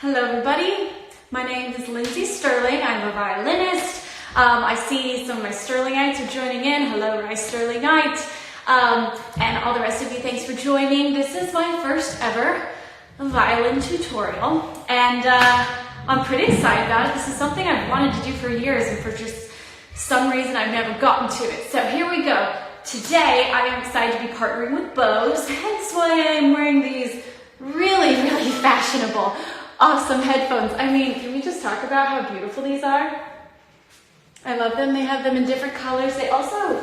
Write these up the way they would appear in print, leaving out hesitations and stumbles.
Hello everybody, my name is Lindsey Stirling. I'm a violinist. I see some of my Stirlingites are joining in. Hello, my Stirlingite. And all the rest of you, thanks for joining. This is my first ever violin tutorial, and I'm pretty excited about it. This is something I've wanted to do for years, and for just some reason I've never gotten to it. So here we go. Today I am excited to be partnering with bows, hence why I'm wearing these really fashionable, awesome headphones. I mean, can we just talk about how beautiful these are? I love them. They have them in different colors. They also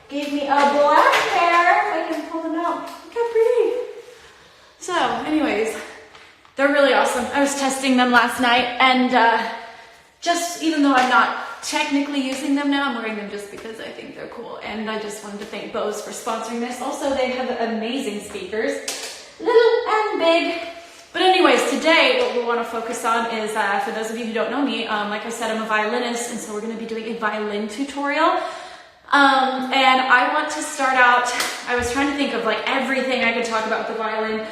gave me a black pair. I can pull them out. Look how pretty. So anyways, they're really awesome. I was testing them last night, and just even though I'm not technically using them now, I'm wearing them just because I think they're cool. And I just wanted to thank Bose for sponsoring this. Also, they have amazing speakers, little and big. But anyways, today what we want to focus on is, for those of you who don't know me, like I said, I'm a violinist, and so we're going to be doing a violin tutorial. And I want to start out, I was trying to think of like everything I could talk about with the violin.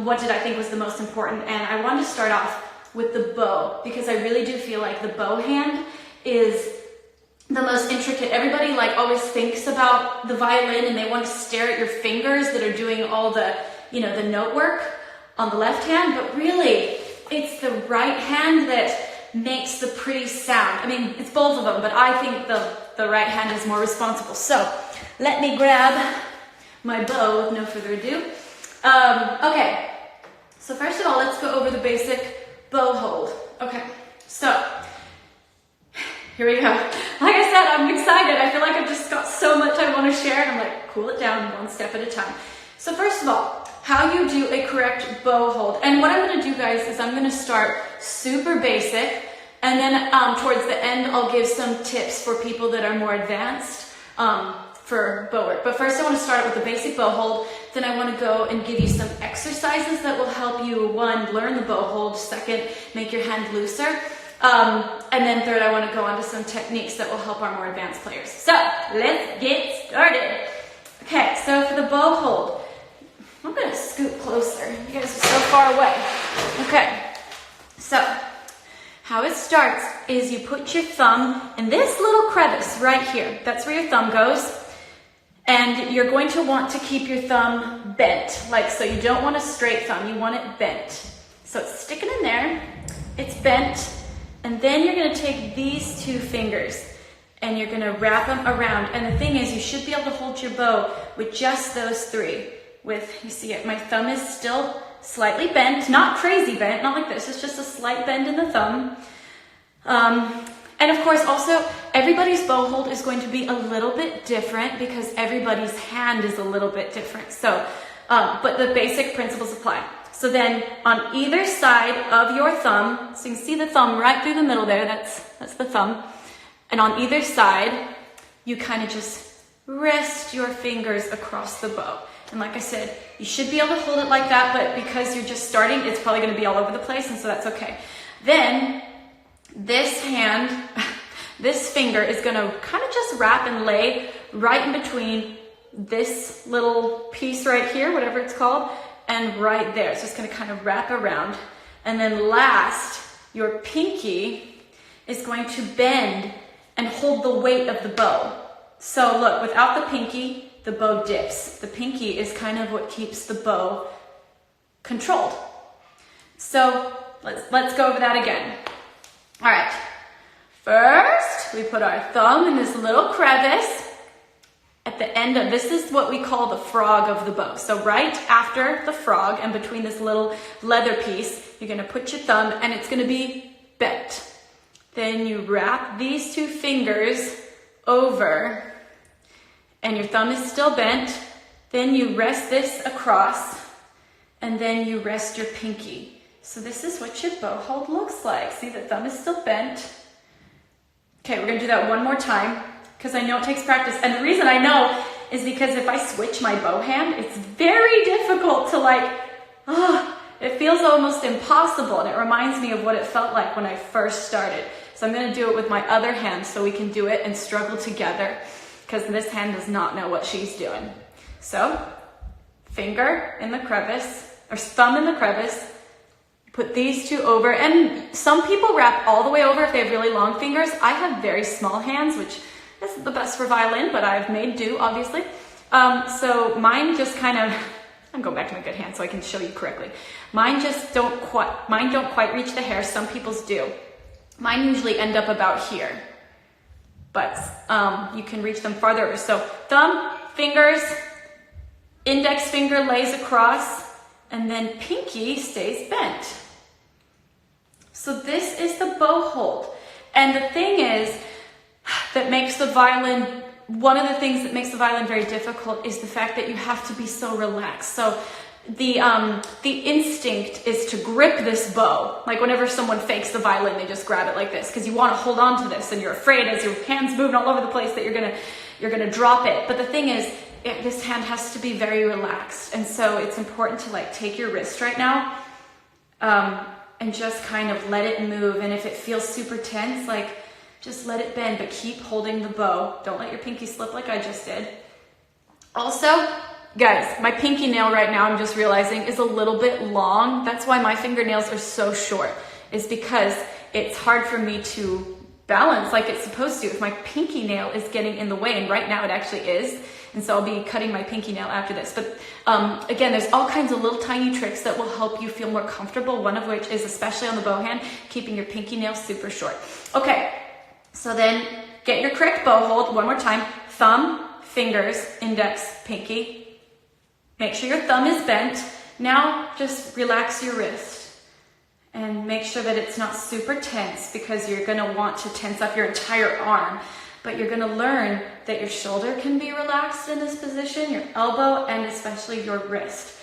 What did I think was the most important? And I wanted to start off with the bow, because I really do feel like the bow hand is the most intricate. Everybody like always thinks about the violin and they want to stare at your fingers that are doing all the, you know, the note work on the left hand, but really it's the right hand that makes the pretty sound. I mean, it's both of them, but I think the right hand is more responsible. So let me grab my bow with no further ado. Okay, so first of all, let's go over the basic bow hold. Okay, so here we go. Like I said, I'm excited. I feel like I've just got so much I want to share, and I'm like, cool it down one step at a time. So first of all, how you do a correct bow hold. And what I'm going to do, guys, is I'm going to start super basic, and then towards the end, I'll give some tips for people that are more advanced for bow work. But first, I want to start with the basic bow hold. Then I want to go and give you some exercises that will help you, one, learn the bow hold, second, make your hand looser. And then third, I want to go on to some techniques that will help our more advanced players. So let's get started. Okay, so for the bow hold, I'm going to scoot closer. You guys are so far away. Okay, so how it starts is you put your thumb in this little crevice right here. That's where your thumb goes. And you're going to want to keep your thumb bent. Like, so you don't want a straight thumb, you want it bent. So it's sticking in there, it's bent, and then you're going to take these two fingers and you're going to wrap them around. And the thing is, you should be able to hold your bow with just those three. With, you see it, my thumb is still slightly bent, not crazy bent, not like this, it's just a slight bend in the thumb. And of course, also, everybody's bow hold is going to be a little bit different because everybody's hand is a little bit different. So, but the basic principles apply. So then on either side of your thumb, so you can see the thumb right through the middle there, that's the thumb. And on either side, you kind of just rest your fingers across the bow. And like I said, you should be able to hold it like that, but because you're just starting, it's probably going to be all over the place, and so that's okay. Then this hand, this finger is going to kind of just wrap and lay right in between this little piece right here, whatever it's called, and right there. So it's going to kind of wrap around. And then last, your pinky is going to bend and hold the weight of the bow. So look, without the pinky, the bow dips. The pinky is kind of what keeps the bow controlled. So let's go over that again. All right, first we put our thumb in this little crevice at the end of, this is what we call the frog of the bow. So right after the frog and between this little leather piece, you're gonna put your thumb and it's gonna be bent. Then you wrap these two fingers over and your thumb is still bent. Then you rest this across and then you rest your pinky. So this is what your bow hold looks like. See, the thumb is still bent. Okay, we're gonna do that one more time because I know it takes practice. And the reason I know is because if I switch my bow hand, it's very difficult to like, it feels almost impossible. And it reminds me of what it felt like when I first started. So I'm gonna do it with my other hand so we can do it and struggle together, because this hand does not know what she's doing. So, finger in the crevice, or thumb in the crevice, Put these two over, and some people wrap all the way over if they have really long fingers. I have very small hands, which isn't the best for violin, but I've made do, obviously. So mine just kind of, I'm going back to my good hand so I can show you correctly. Mine don't quite reach the hair. Some people's do. Mine usually end up about here, but you can reach them farther. So thumb, fingers, index finger lays across, and then pinky stays bent. So this is the bow hold. And the thing is that makes the violin, one of the things that makes the violin very difficult is the fact that you have to be so relaxed. So the instinct is to grip this bow. Like whenever someone fakes the violin, they just grab it like this because you want to hold on to this, and you're afraid as your hands moving all over the place that you're gonna drop it. But the thing is, this hand has to be very relaxed, and so it's important to like take your wrist right now and just kind of let it move. And if it feels super tense, like just let it bend, but keep holding the bow. Don't let your pinky slip like I just did. Also, guys, my pinky nail right now, I'm just realizing, is a little bit long. That's why my fingernails are so short, is because it's hard for me to balance like it's supposed to if my pinky nail is getting in the way, and right now it actually is. And so I'll be cutting my pinky nail after this. But again, there's all kinds of little tiny tricks that will help you feel more comfortable, one of which is, especially on the bow hand, keeping your pinky nail super short. Okay, so then get your correct bow hold one more time. Thumb, fingers, index, pinky. Make sure your thumb is bent. Now just relax your wrist and make sure that it's not super tense, because you're going to want to tense up your entire arm. But you're going to learn that your shoulder can be relaxed in this position, your elbow, and especially your wrist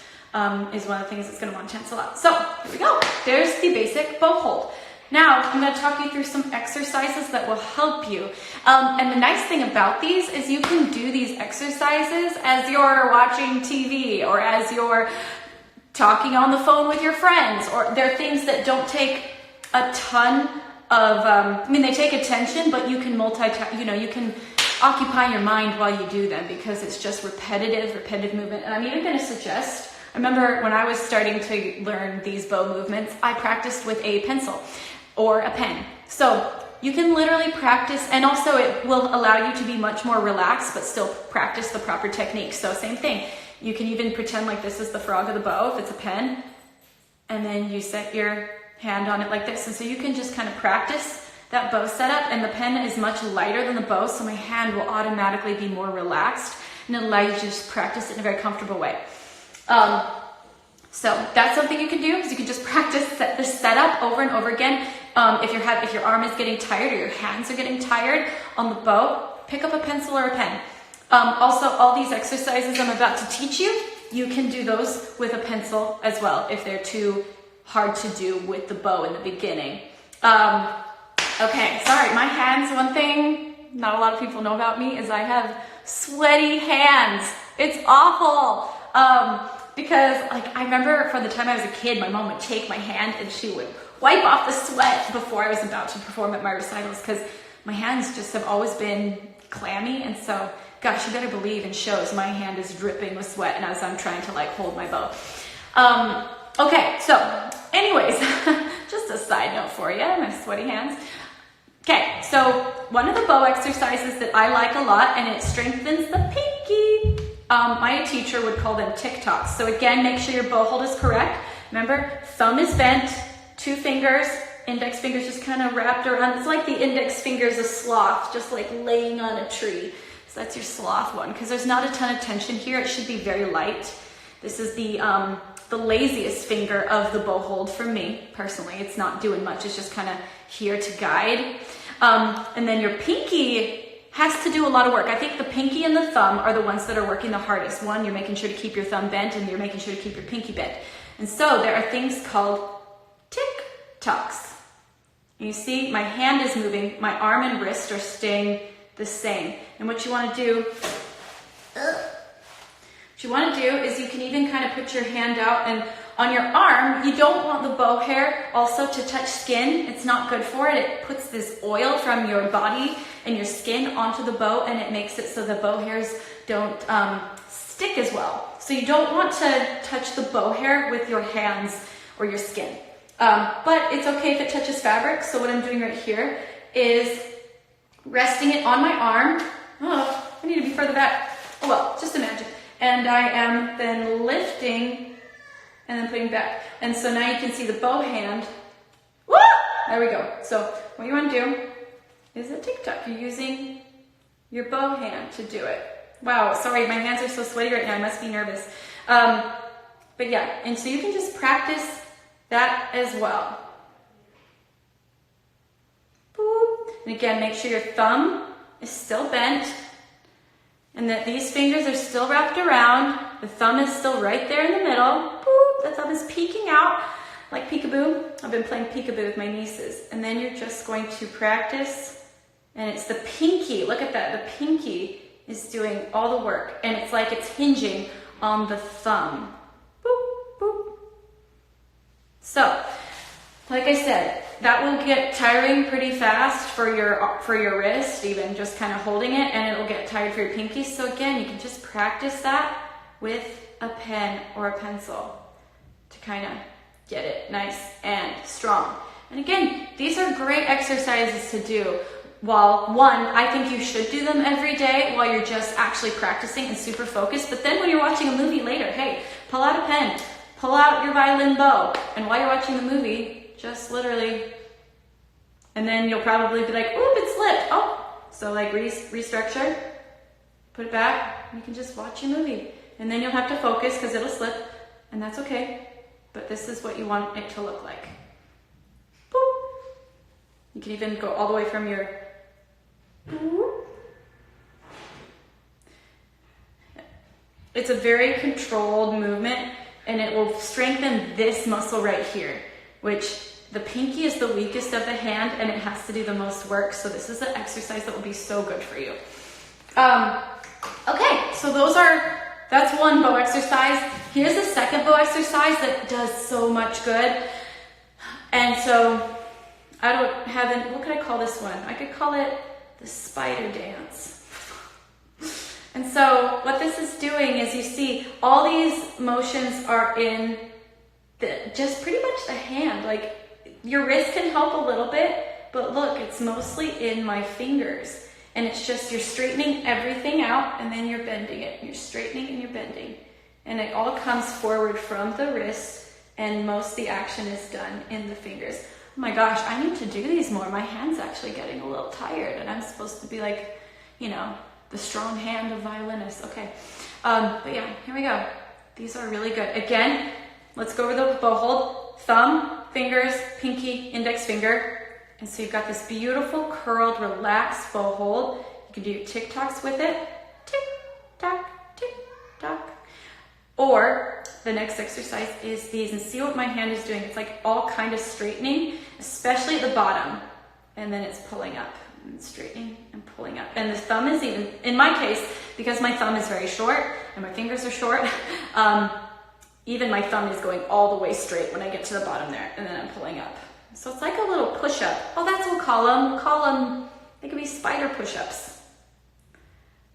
is one of the things that's going to want to tense a lot. So here we go. There's the basic bow hold. Now I'm going to talk you through some exercises that will help you. And the nice thing about these is you can do these exercises as you're watching TV or as you're talking on the phone with your friends, or they're things that don't take a ton of, they take attention, but you can you can occupy your mind while you do them, because it's just repetitive movement. And I'm even going to suggest, I remember when I was starting to learn these bow movements, I practiced with a pencil or a pen. So you can literally practice, and also it will allow you to be much more relaxed, but still practice the proper technique. So same thing. You can even pretend like this is the frog of the bow if it's a pen, and then you set your hand on it like this. And so you can just kind of practice that bow setup, and the pen is much lighter than the bow, so my hand will automatically be more relaxed, and it allows you to just practice it in a very comfortable way. So that's something you can do, is you can just practice this setup over and over again. If your arm is getting tired or your hands are getting tired on the bow, pick up a pencil or a pen. Also, all these exercises I'm about to teach you, you can do those with a pencil as well if they're too hard to do with the bow in the beginning. Okay, sorry, my hands, one thing not a lot of people know about me is I have sweaty hands. It's awful. Because I remember from the time I was a kid, my mom would take my hand and she would wipe off the sweat before I was about to perform at my recitals, because my hands just have always been clammy. And so, gosh, you better believe in shows, my hand is dripping with sweat and as I'm trying to hold my bow. Okay, so anyways, just a side note for you, my sweaty hands. Okay, so one of the bow exercises that I like a lot, and it strengthens the pinky. My teacher would call them TikToks. So again, make sure your bow hold is correct. Remember, thumb is bent, two fingers, index fingers just kind of wrapped around. It's like the index finger is a sloth, just like laying on a tree. So that's your sloth one, because there's not a ton of tension here. It should be very light. This is the laziest finger of the bow hold for me, personally. It's not doing much. It's just kind of here to guide. And then your pinky has to do a lot of work. I think the pinky and the thumb are the ones that are working the hardest. One, you're making sure to keep your thumb bent, and you're making sure to keep your pinky bent. And so there are things called tick-tocks. You see, my hand is moving, my arm and wrist are staying the same. And what you want to do, is you can even kind of put your hand out, and on your arm, you don't want the bow hair also to touch skin. It's not good for it. It puts this oil from your body and your skin onto the bow, and it makes it so the bow hairs don't stick as well. So you don't want to touch the bow hair with your hands or your skin. but it's okay if it touches fabric. So what I'm doing right here is resting it on my arm. Oh, I need to be further back. Oh well, just imagine. And I am then lifting and then putting back. And so now you can see the bow hand. Woo! There we go. So what you want to do is a tick-tock. You're using your bow hand to do it. Wow, sorry, my hands are so sweaty right now. I must be nervous. But yeah, and so you can just practice that as well. Boop. And again, make sure your thumb is still bent and that these fingers are still wrapped around. The thumb is still right there in the middle. Boop. The thumb is peeking out like peekaboo. I've been playing peekaboo with my nieces. And then you're just going to practice, and it's the pinky. Look at that. The pinky is doing all the work, and it's like it's hinging on the thumb. Boop, boop. So, like I said, that will get tiring pretty fast for your wrist, even just kind of holding it, and it'll get tired for your pinky. So again, you can just practice that with a pen or a pencil to kind of get it nice and strong. And again, these are great exercises to do. While one, I think you should do them every day while you're just actually practicing and super focused. But then when you're watching a movie later, hey, pull out a pen, pull out your violin bow. And while you're watching the movie, just literally, and then you'll probably be like, oop, it slipped. Oh, so like restructure, put it back, and you can just watch your movie. And then you'll have to focus because it'll slip, and that's okay. But this is what you want it to look like. Boop. You can even go all the way from your It's a very controlled movement, and it will strengthen this muscle right here, which the pinky is the weakest of the hand, and it has to do the most work. So this is an exercise that will be so good for you. Okay, so that's one bow exercise. Here's the second bow exercise that does so much good. And so what could I call this one? I could call it the spider dance. And so what this is doing is, you see all these motions are in just pretty much the hand. Like your wrist can help a little bit, but look, it's mostly in my fingers. And it's just, you're straightening everything out, and then you're bending it. You're straightening and you're bending. And it all comes forward from the wrist, and most of the action is done in the fingers. Oh my gosh, I need to do these more. My hand's actually getting a little tired, and I'm supposed to be like, the strong hand of violinist. Okay, but yeah, here we go. These are really good. Again, let's go over the bow hold. Thumb, fingers, pinky, index finger. And so you've got this beautiful, curled, relaxed bow hold. You can do your tick-tocks with it. Tick-tock, tick-tock. Or the next exercise is these, and see what my hand is doing. It's like all kind of straightening, especially at the bottom. And then it's pulling up and straightening and pulling up. And the thumb is even, in my case, because my thumb is very short and my fingers are short, even my thumb is going all the way straight when I get to the bottom there, and then I'm pulling up. So it's like a little push-up. Oh, that's what we'll call them. We'll call them, they could be spider push-ups.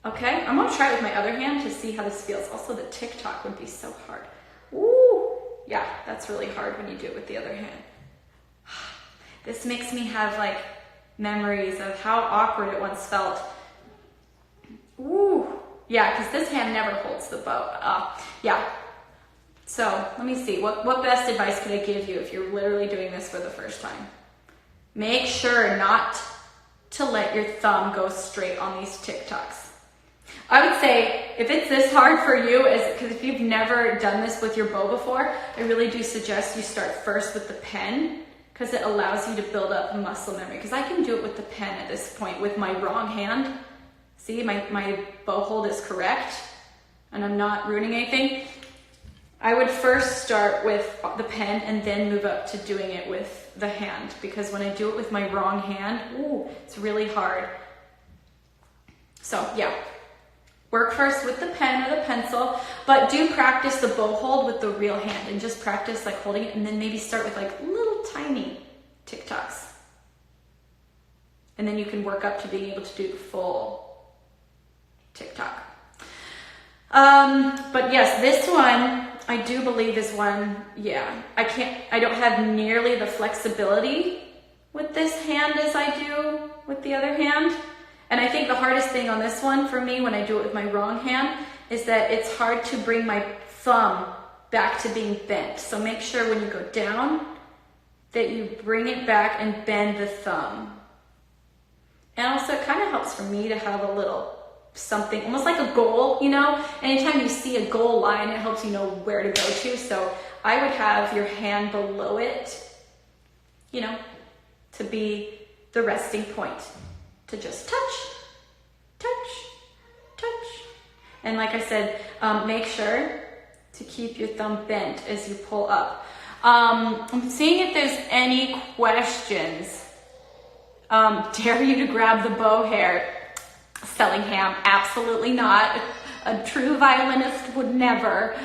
Okay, I'm gonna try it with my other hand to see how this feels. Also, the tick-tock would be so hard. Ooh, yeah, that's really hard when you do it with the other hand. This makes me have like memories of how awkward it once felt. Ooh, yeah, because this hand never holds the bow. Yeah. So let me see, what best advice could I give you if you're literally doing this for the first time? Make sure not to let your thumb go straight on these tick-tocks. I would say if it's this hard for you, because if you've never done this with your bow before, I really do suggest you start first with the pen, because it allows you to build up muscle memory. Because I can do it with the pen at this point with my wrong hand. See, my bow hold is correct, and I'm not ruining anything. I would first start with the pen and then move up to doing it with the hand, because when I do it with my wrong hand, it's really hard. So yeah, work first with the pen or the pencil, but do practice the bow hold with the real hand, and just practice like holding it, and then maybe start with like little tiny tick-tocks. And then you can work up to being able to do the full tick-tock. But yes, this one, I do believe is one, yeah, I don't have nearly the flexibility with this hand as I do with the other hand. And I think the hardest thing on this one for me when I do it with my wrong hand is that it's hard to bring my thumb back to being bent. So make sure when you go down that you bring it back and bend the thumb. And also it kind of helps for me to have a little something, almost like a goal, you know? Anytime you see a goal line, it helps you know where to go to. So I would have your hand below it, you know, to be the resting point. To just touch, touch, touch. And like I said, make sure to keep your thumb bent as you pull up. I'm seeing if there's any questions. Dare you to grab the bow hair? Sellingham, absolutely not. A true violinist would never.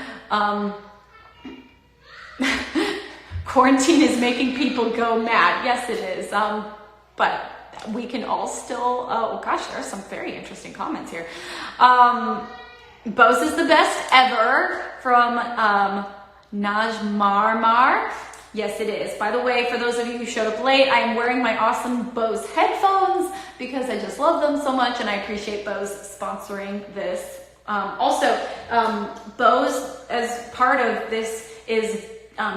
Quarantine is making people go mad. Yes, it is. But we can all still, oh gosh, there are some very interesting comments here. Bose is the best ever from Najmarmar. Yes, it is. By the way, for those of you who showed up late, I am wearing my awesome Bose headphones because I just love them so much and I appreciate Bose sponsoring this. Also, Bose, as part of this, is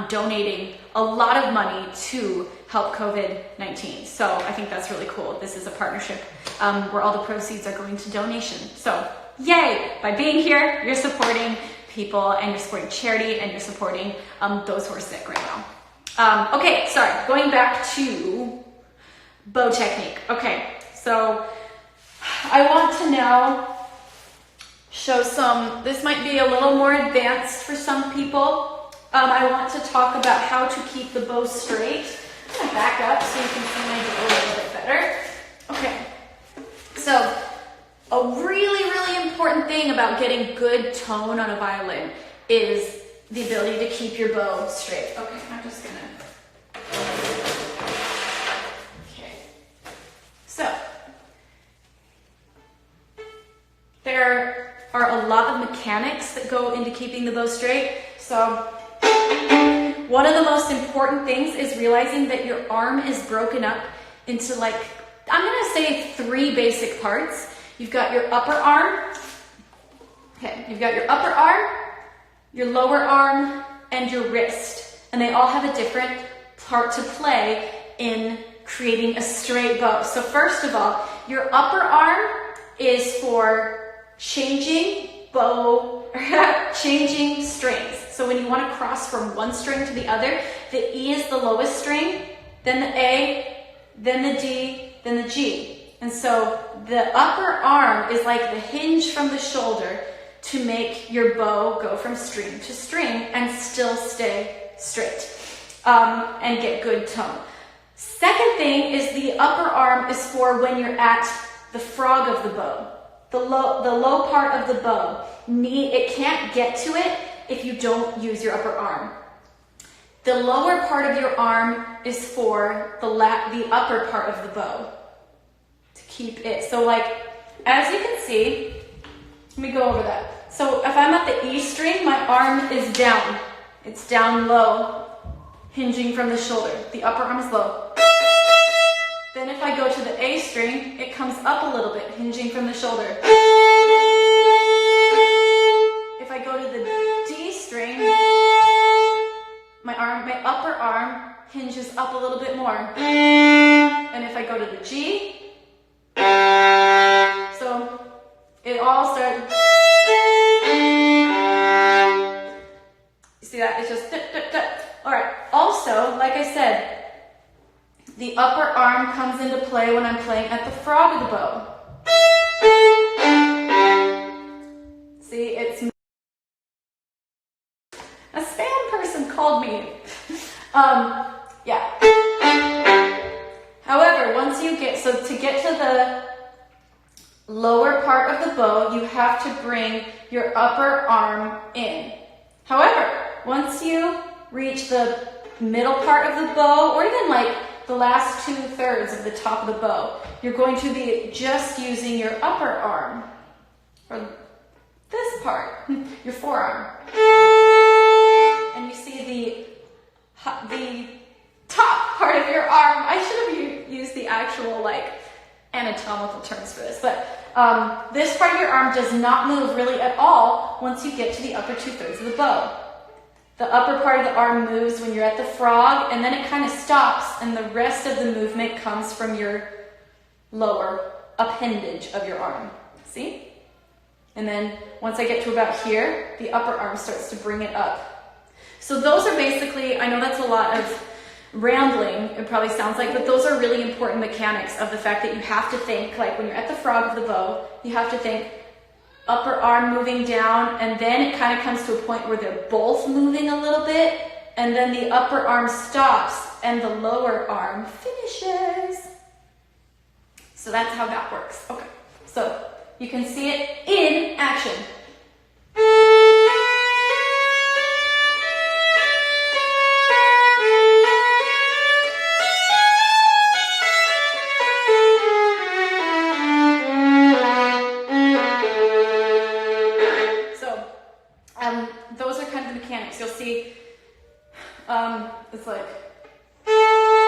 donating a lot of money to help COVID-19. So I think that's really cool. This is a partnership where all the proceeds are going to donation. So yay! By being here, you're supporting people and you're supporting charity and you're supporting those who are sick right now. Okay, sorry, going back to bow technique. Okay, so I want to now show some, this might be a little more advanced for some people. I want to talk about how to keep the bow straight. I'm gonna back up so you can see my bow a little bit better. Okay, so a really, really important thing about getting good tone on a violin is the ability to keep your bow straight. Okay, I'm just gonna, okay. So, there are a lot of mechanics that go into keeping the bow straight. So, one of the most important things is realizing that your arm is broken up into like, I'm gonna say 3 basic parts. You've got your upper arm, okay, you've got your upper arm, your lower arm, and your wrist. And they all have a different part to play in creating a straight bow. So first of all, your upper arm is for changing bow, changing strings. So when you want to cross from one string to the other, the E is the lowest string, then the A, then the D, then the G. And so the upper arm is like the hinge from the shoulder to make your bow go from string to string and still stay straight and get good tone. Second thing is the upper arm is for when you're at the frog of the bow. The low part of the bow. It can't get to it if you don't use your upper arm. The lower part of your arm is for the upper part of the bow to keep it. So like, as you can see, let me go over that. So if I'm at the E string, my arm is down. It's down low, hinging from the shoulder. The upper arm is low. Then if I go to the A string, it comes up a little bit, hinging from the shoulder. If I go to the D string, my upper arm hinges up a little bit more. And if I go to the G, so it all starts. You see that? It's just dip, dip, dip. All right. Also, like I said, the upper arm comes into play when I'm playing at the frog of the bow. See, it's a spam person called me. Yeah. However, once you get, so to get to the lower part of the bow, you have to bring your upper arm in. However, once you reach the middle part of the bow, or even like the last 2/3 of the top of the bow, you're going to be just using your upper arm, or this part, your forearm. the top part of your arm. I should have used the actual like anatomical terms for this, but this part of your arm does not move really at all once you get to the upper 2/3 of the bow. The upper part of the arm moves when you're at the frog, and then it kind of stops, and the rest of the movement comes from your lower appendage of your arm. See? And then once I get to about here, the upper arm starts to bring it up. So those are basically, I know that's a lot of rambling, it probably sounds like, but those are really important mechanics of the fact that you have to think, like when you're at the frog of the bow, you have to think upper arm moving down, and then it kind of comes to a point where they're both moving a little bit, and then the upper arm stops and the lower arm finishes. So that's how that works. Okay, so you can see it in action. Those are kind of the mechanics. You'll see it's like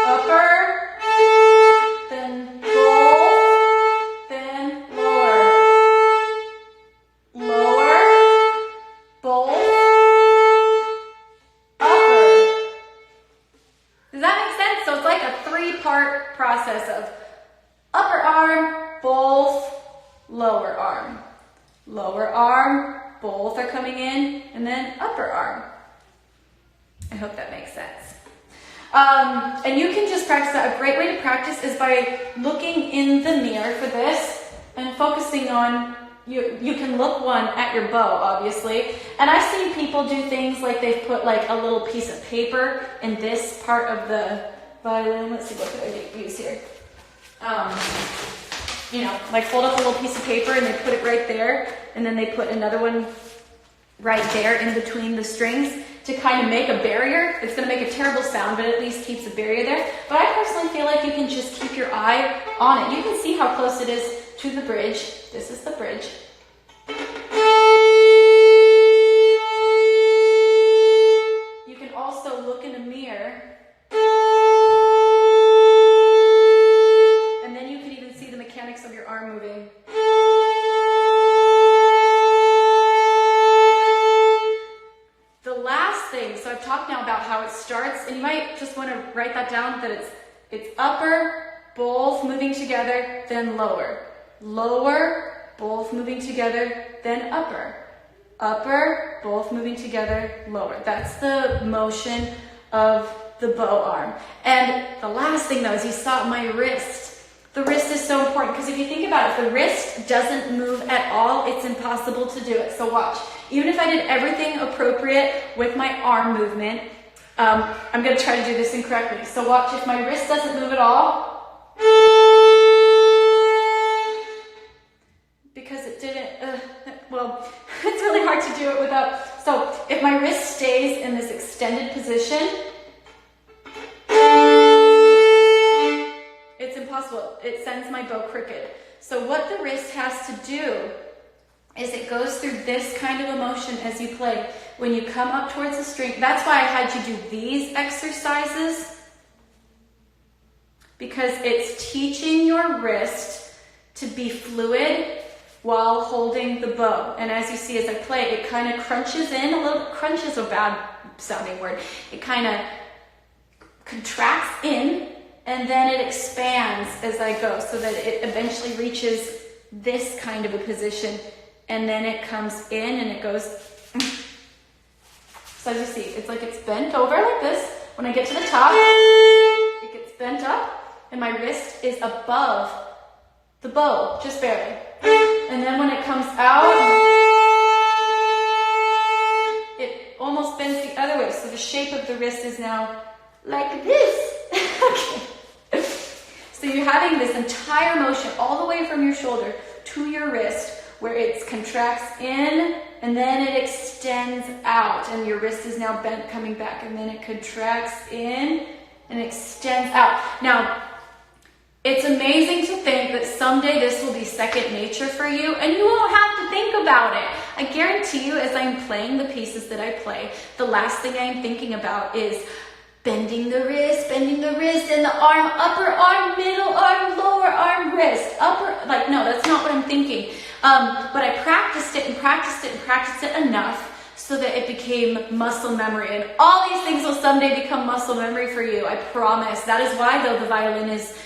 upper, then both, then lower, lower, both, upper. Does that make sense? So it's like a 3-part process of upper arm, both, lower arm, lower arm, both are coming in, and then upper arm. I hope that makes sense. And you can just practice that. A great way to practice is by looking in the mirror for this and focusing on, you can look one at your bow, obviously. And I've seen people do things like they've put like a little piece of paper in this part of the violin. Let's see, what could I use here? You know, like fold up a little piece of paper and they put it right there, and then they put another one right there in between the strings to kind of make a barrier. It's going to make a terrible sound, but at least keeps a barrier there. But I personally feel like you can just keep your eye on it. You can see how close it is to the bridge. This is the bridge. You can also look in a mirror. And then you can even see the mechanics of your arm moving. The last thing, so I've talked now about how it starts, and you might just want to write that down, that it's upper, both moving together, then lower. Lower, both moving together, then upper. Upper, both moving together, lower. That's the motion of the bow arm. And the last thing though is you saw my wrist. The wrist is so important because if you think about it, if the wrist doesn't move at all, it's impossible to do it. So watch. Even if I did everything appropriate with my arm movement, I'm going to try to do this incorrectly. So watch, if my wrist doesn't move at all, because it didn't, well, it's really hard to do it without, so if my wrist stays in this extended position, it's impossible. It sends my bow crooked. So what the wrist has to do is it goes through this kind of a motion as you play. When you come up towards the string, that's why I had you do these exercises, because it's teaching your wrist to be fluid while holding the bow. And as you see as I play, it kind of crunches in a little. Crunch is a bad sounding word. It kind of contracts in, and then it expands as I go, so that it eventually reaches this kind of a position, and then it comes in and it goes. So as you see, it's like it's bent over like this. When I get to the top, it gets bent up, and my wrist is above the bow, just barely. And then when it comes out, it almost bends the other way. So the shape of the wrist is now like this. Okay. So you're having this entire motion all the way from your shoulder to your wrist, where it contracts in and then it extends out, and your wrist is now bent coming back, and then it contracts in and extends out. Now, it's amazing to think that someday this will be second nature for you, and you won't have to think about it. I guarantee you, as I'm playing the pieces that I play, the last thing I'm thinking about is bending the wrist, and the arm, upper arm, middle arm, lower arm, wrist, like, no, that's not what I'm thinking. But I practiced it and practiced it and practiced it enough so that it became muscle memory. And all these things will someday become muscle memory for you, I promise. That is why, though, the violin is,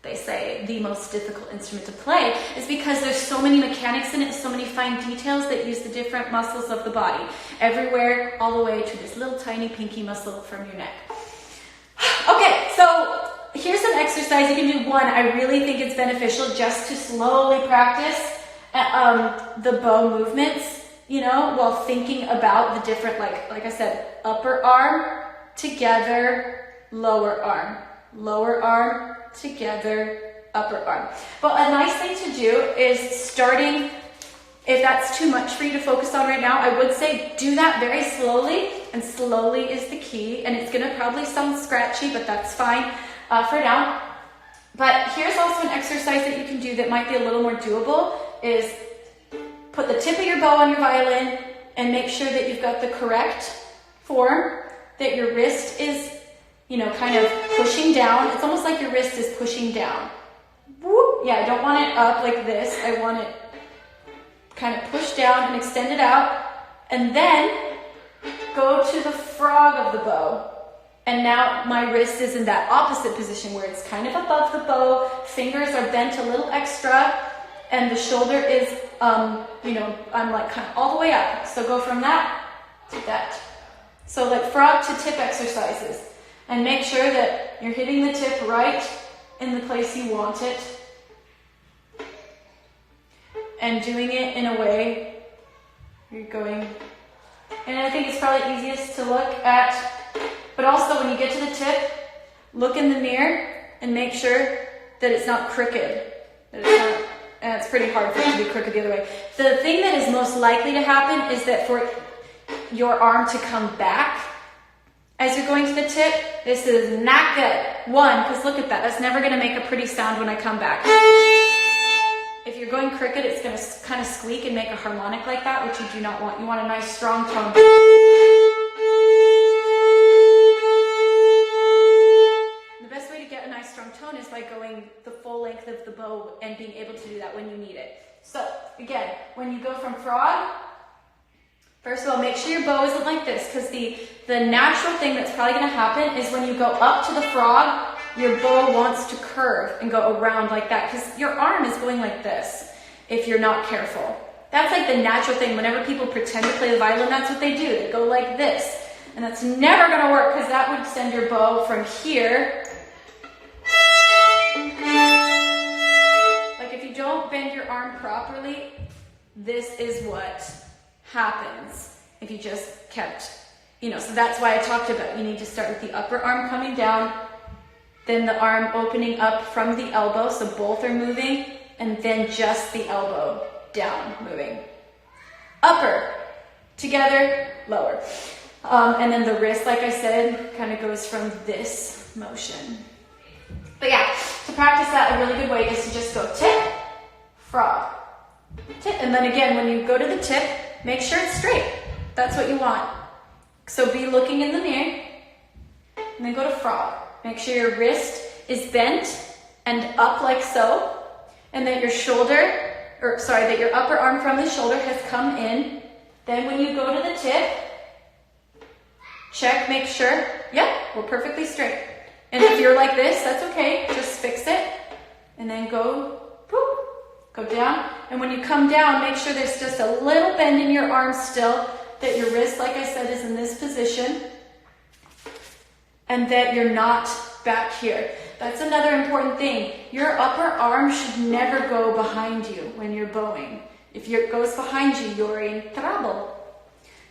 they say, the most difficult instrument to play, is because there's so many mechanics in it, so many fine details that use the different muscles of the body, everywhere, all the way to this little tiny pinky muscle from your neck. Okay, so here's an exercise you can do. One, I really think it's beneficial just to slowly practice the bow movements, you know, while thinking about the different, like I said, upper arm, together, lower arm, together, upper arm. But a nice thing to do is starting, if that's too much for you to focus on right now, I would say do that very slowly, and slowly is the key, and it's gonna probably sound scratchy, but that's fine for now. But here's also an exercise that you can do that might be a little more doable, is put the tip of your bow on your violin and make sure that you've got the correct form, that your wrist is, you know, kind of pushing down. It's almost like your wrist is pushing down. Whoop. Yeah, I don't want it up like this. I want it kind of pushed down and extend it out. And then go to the frog of the bow. And now my wrist is in that opposite position where it's kind of above the bow. Fingers are bent a little extra. And the shoulder is, you know, I'm like kind of all the way up. So go from that to that. So like frog to tip exercises. And make sure that you're hitting the tip right in the place you want it. And doing it in a way you're going. And I think it's probably easiest to look at, but also when you get to the tip, look in the mirror and make sure that it's not crooked. That it's not, and it's pretty hard for it to be crooked the other way. The thing that is most likely to happen is that for your arm to come back as you're going to the tip, this is not good. One, because look at that. That's never going to make a pretty sound when I come back. If you're going crooked, it's going to kind of squeak and make a harmonic like that, which you do not want. You want a nice strong tone. The best way to get a nice strong tone is by going the full length of the bow and being able to do that when you need it. So again, when you go from frog, first of all, make sure your bow isn't like this, because the natural thing that's probably going to happen is when you go up to the frog, your bow wants to curve and go around like that, because your arm is going like this if you're not careful. That's like the natural thing. Whenever people pretend to play the violin, that's what they do. They go like this. And that's never going to work, because that would send your bow from here. Like if you don't bend your arm properly, this is what happens if you just kept, you know, so that's why I talked about you need to start with the upper arm coming down, then the arm opening up from the elbow, so both are moving, and then just the elbow down moving. Upper, together, lower. And then the wrist, like I said, kind of goes from this motion. But yeah, to practice that, a really good way is to just go tip, frog, tip, and then again, when you go to the tip, make sure it's straight. That's what you want. So be looking in the mirror, and then go to frog. Make sure your wrist is bent and up like so, and that your shoulder, that your upper arm from the shoulder has come in. Then when you go to the tip, check, make sure, yep, we're perfectly straight. And if you're like this, that's okay, just fix it. And then go, boop, go down. And when you come down, make sure there's just a little bend in your arm still, that your wrist, like I said, is in this position, and that you're not back here. That's another important thing. Your upper arm should never go behind you when you're bowing. If it goes behind you, you're in trouble.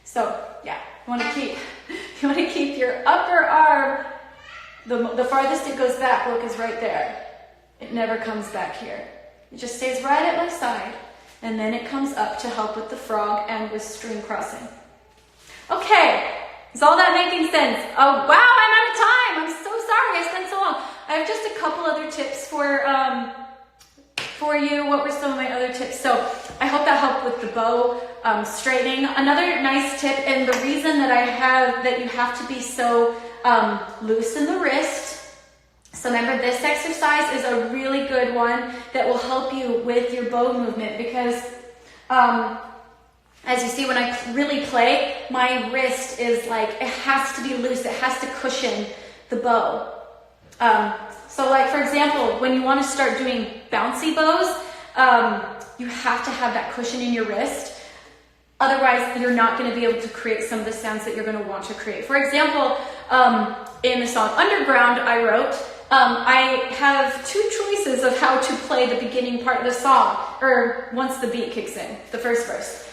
So yeah, you want to keep your upper arm, the farthest it goes back, look, is right there. It never comes back here. It just stays right at my side. And then it comes up to help with the frog and with string crossing. Okay, is all that making sense? Oh wow, I'm out of time. I'm so sorry I spent so long. I have just a couple other tips for you. What were some of my other tips? So I hope that helped with the bow straightening. Another nice tip, and the reason that you have to be so loose in the wrist. So remember, this exercise is a really good one that will help you with your bow movement, because as you see, when I really play, my wrist is like, it has to be loose. It has to cushion the bow. So like, for example, when you want to start doing bouncy bows, you have to have that cushion in your wrist. Otherwise, you're not going to be able to create some of the sounds that you're going to want to create. For example, in the song Underground I wrote, I have two choices of how to play the beginning part of the song, or once the beat kicks in, the first verse.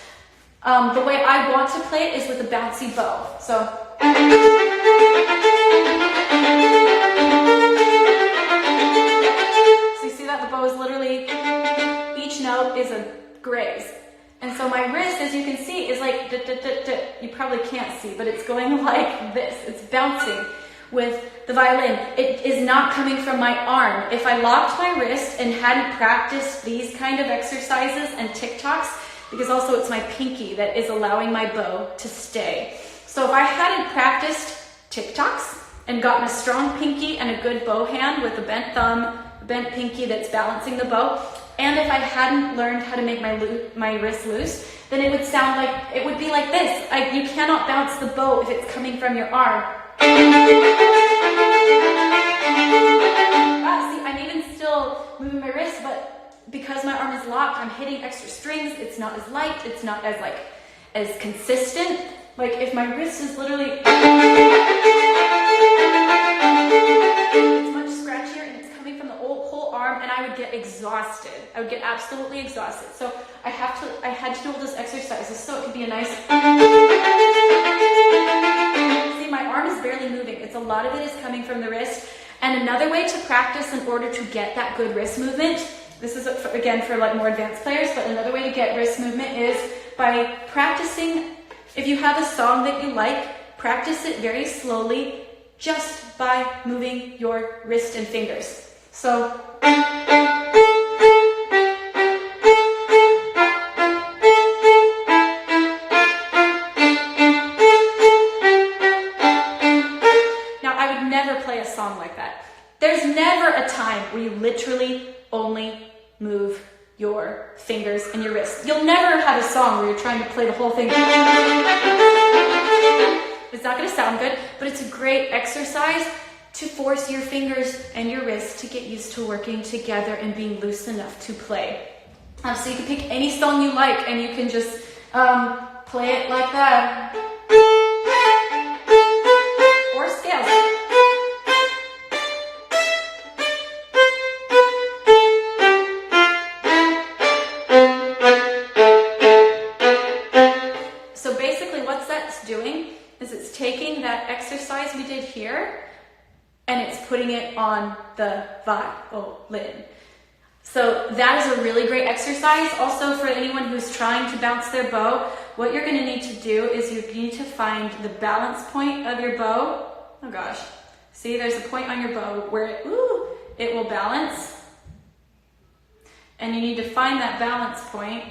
The way I want to play it is with a bouncy bow. So you see that the bow is literally, each note is a graze. And so my wrist, as you can see, is like, you probably can't see, but it's going like this. It's bouncing with the violin. It is not coming from my arm. If I locked my wrist and hadn't practiced these kind of exercises and TikToks, because also it's my pinky that is allowing my bow to stay. So if I hadn't practiced TikToks and gotten a strong pinky and a good bow hand with a bent thumb, bent pinky that's balancing the bow, and if I hadn't learned how to make my wrist loose, then it would sound like, it would be like this. You cannot bounce the bow if it's coming from your arm. See, I'm even still moving my wrist, but because my arm is locked, I'm hitting extra strings. It's not as light. It's not as consistent. Like if my wrist is literally, it's much scratchier and it's coming from the whole arm, and I would get exhausted. I would get absolutely exhausted. So I had to do all those exercises so it could be a nice. See, my arm is barely moving. It's a lot of it is coming from the wrist. And another way to practice in order to get that good wrist movement, this is again for like more advanced players, but another way to get wrist movement is by practicing. If you have a song that you like, practice it very slowly just by moving your wrist and fingers. So song like that. There's never a time where you literally only move your fingers and your wrist. You'll never have a song where you're trying to play the whole thing. It's not going to sound good, but it's a great exercise to force your fingers and your wrist to get used to working together and being loose enough to play. So you can pick any song you like and you can just play it like that. Or scales. Taking that exercise we did here and it's putting it on the violin. So that is a really great exercise. Also for anyone who's trying to bounce their bow, what you're going to need to do is you need to find the balance point of your bow. Oh gosh. See, there's a point on your bow where it will balance. And you need to find that balance point,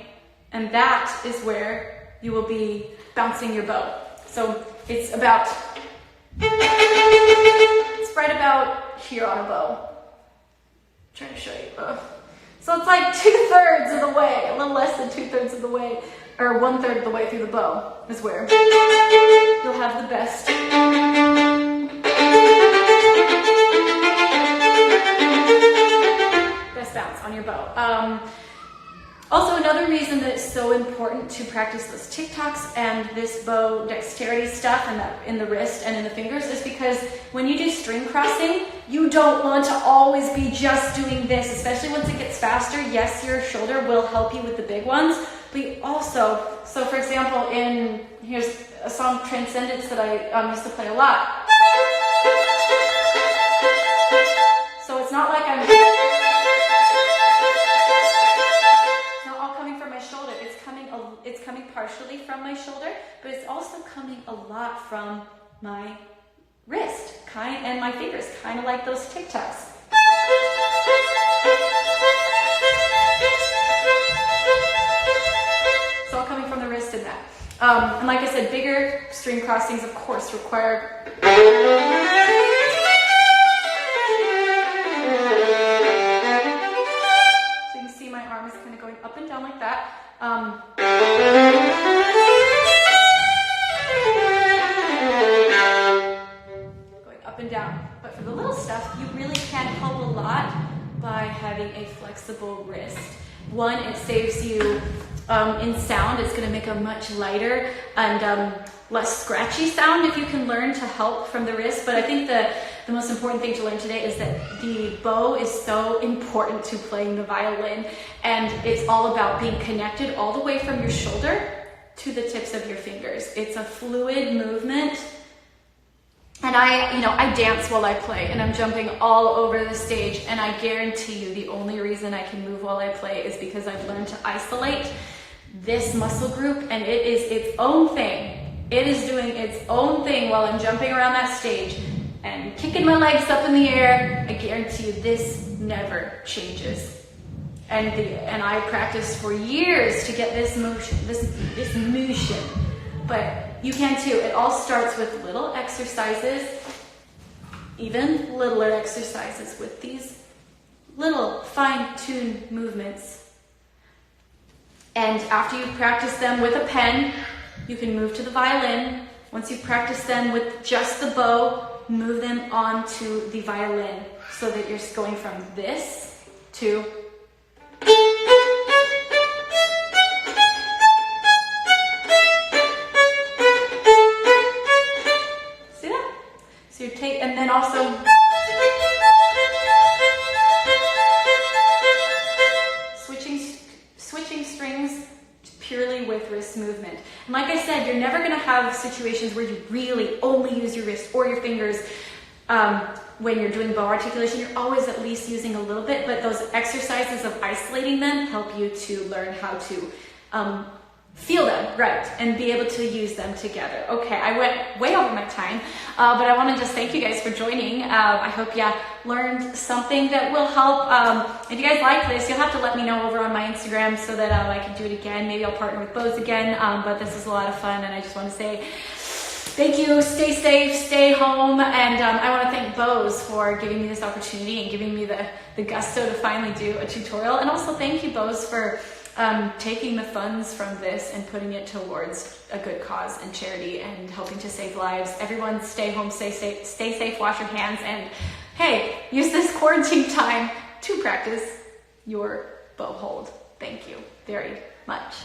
and that is where you will be bouncing your bow. So it's right about here on a bow. I'm trying to show you. So it's like 2/3 of the way, a little less than 2/3 of the way, or 1/3 of the way through the bow is where you'll have the best. Best bounce on your bow. Also, another reason that it's so important to practice those TikToks and this bow dexterity stuff and that in the wrist and in the fingers is because when you do string crossing, you don't want to always be just doing this, especially once it gets faster. Yes, your shoulder will help you with the big ones, but you also, so for example, here's a song, Transcendence, that I used to play a lot. So it's not like it's coming partially from my shoulder, but it's also coming a lot from my wrist and my fingers, kind of like those TikToks. And like I said, bigger string crossings, of course, require up and down like that. Going up and down. But for the little stuff, you really can help a lot by having a flexible wrist. One, it saves you in sound. It's going to make a much lighter and less scratchy sound if you can learn to help from the wrist. But I think the most important thing to learn today is that the bow is so important to playing the violin, and it's all about being connected all the way from your shoulder to the tips of your fingers. It's a fluid movement. And I dance while I play, and I'm jumping all over the stage, and I guarantee you the only reason I can move while I play is because I've learned to isolate this muscle group, and it is its own thing. It is doing its own thing while I'm jumping around that stage and kicking my legs up in the air. I guarantee you this never changes. And I practiced for years to get this motion, this motion. But you can too. It all starts with little exercises, even littler exercises with these little fine-tuned movements. And after you practice them with a pen, you can move to the violin. Once you practice them with just the bow, move them onto the violin so that you're going from this to and then also switching strings purely with wrist movement. And like I said, you're never going to have situations where you really only use your wrist or your fingers when you're doing bow articulation. You're always at least using a little bit, but those exercises of isolating them help you to learn how to feel them, right, and be able to use them together. Okay, I went way over my time, but I want to just thank you guys for joining. I hope you learned something that will help. If you guys like this, you'll have to let me know over on my Instagram so that I can do it again. Maybe I'll partner with Bose again, but this is a lot of fun, and I just want to say thank you, stay safe, stay home, and I want to thank Bose for giving me this opportunity and giving me the gusto to finally do a tutorial, and also thank you, Bose, for taking the funds from this and putting it towards a good cause and charity and helping to save lives. Everyone stay home, stay safe, wash your hands, and hey, use this quarantine time to practice your bow hold. Thank you very much.